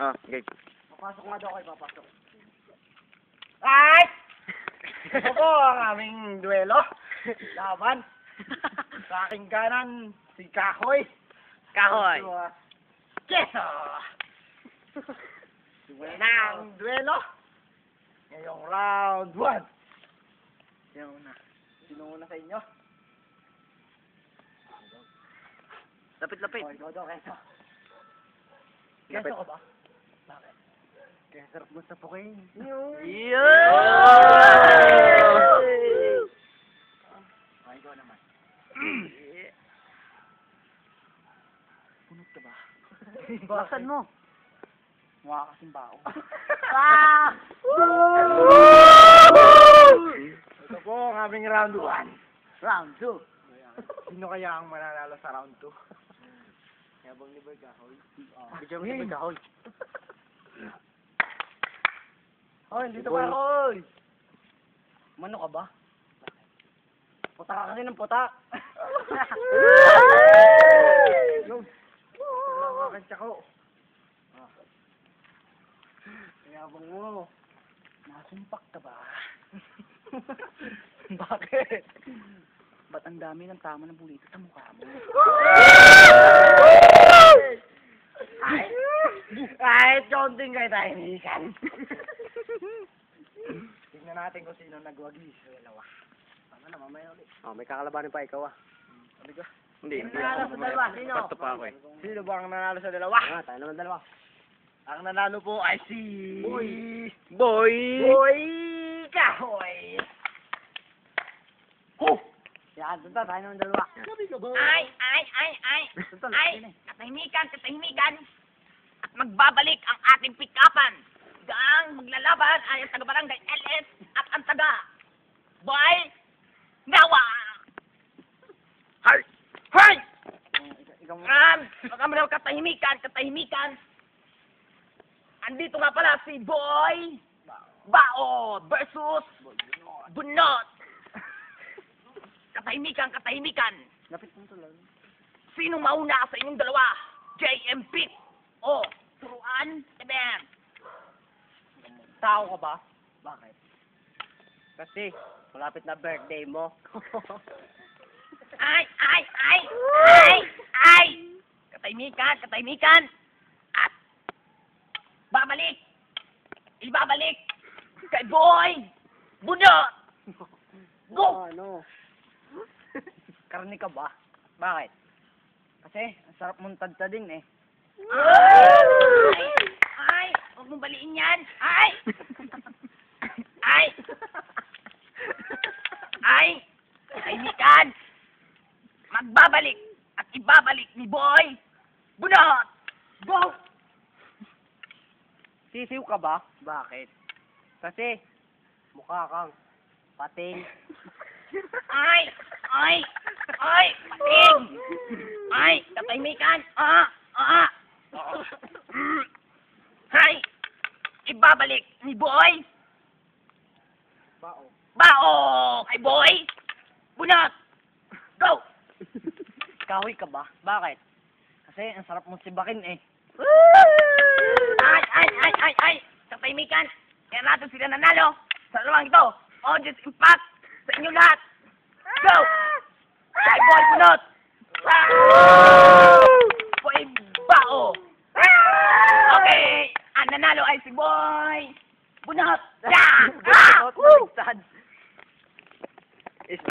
Oh, okay. Papasok nga daw kayo, papasok. Ay! Ito po ang aming duelo. Laban. Sa aking kanan, si Kahoy. Kahoy. Keso! Duelo na ang duelo. Ngayong round 1. Sino una? Sino una sa inyo? Lapit-lapit. Oh, ikaw daw, Keso. Lapit. Keso ka ba? Bakit? Kaya sarap mo sa puking. Yeah! Oh, ikaw naman. Punot ka ba? Baksan mo. Mukha kasing bao. Ah! Ito po ang aming round 1. Round 2. Sino kaya ang mananalo sa round 2? Yabang ni Bergahoy. Bigyan mo si Kahoy. Hoy, dito ka, Hoy! Mano ka ba? Puta ka kasi ng puta. Yo! Kantsa ko. Yabang mo. Nasumpak ka ba? Bakit? Ba't ang dami ng tama ng bulito sa mukha mo? Ay, konting kayo tayo nikan. Tingnan natin kung sino nagwagi sa dalawa. Tama na, mamaya ulit. Oh, may kakalabanin pa ikaw ah. Sabi ko. Hindi. Sino nanalo sa dalawa? Sino? Pasto pa ako eh. Sino ba ang nanalo sa dalawa? Ah, tayo naman dalawa. Ang nanalo po ay si... Boy! Boy Kahoy! Oh! Yan, tunta, tayo naman dalawa. Sabi ka ba? Ay! Tunta, Ay! Katahimikan! At magbabalik ang ating pikapan. Gaang maglalaban ay ang taga-barangay LS at ang taga Boy Nawa! Hay! Hay! Ikaw mo. Makamalaw katahimikan. Andito nga pala si Boy Bao versus Bunot. Katahimikan. Lapit mo to lang. Sino mauna sa inyong dalawa? JM Pit o Turuan Eben? Tao ka ba? Bakit? Kasi, malapit na birthday mo. Ay! Katahimikan. At ibabalik kay Boy Bunot. Go! Ano? Karne ka ba? Bakit? Kasi, ang sarap mong tadtadin eh. Ay! Huwag mong baliin yan! Ay! Katahimikan! Magbabalik at ibabalik ni Boy Bunot! Go! Sisiw ka ba? Bakit? Kasi, mukha kang pating. Ay! Pating! Ay! Katahimikan! Ay! Ibabalik ni Boy Bao kay Boy Bunot! Go! Kahoy ka ba? Bakit? Kasi, ang sarap mong sibakin eh. Ay! Katahimikan! Kaya natin sila nanalo sa dalawang ito. Audience impact sa inyo lahat. Go! Kay Boy Bunot! Boy Bao! Okay! Ang nanalo ay si Boy Bunot! Yeah! Bunot, baliktad.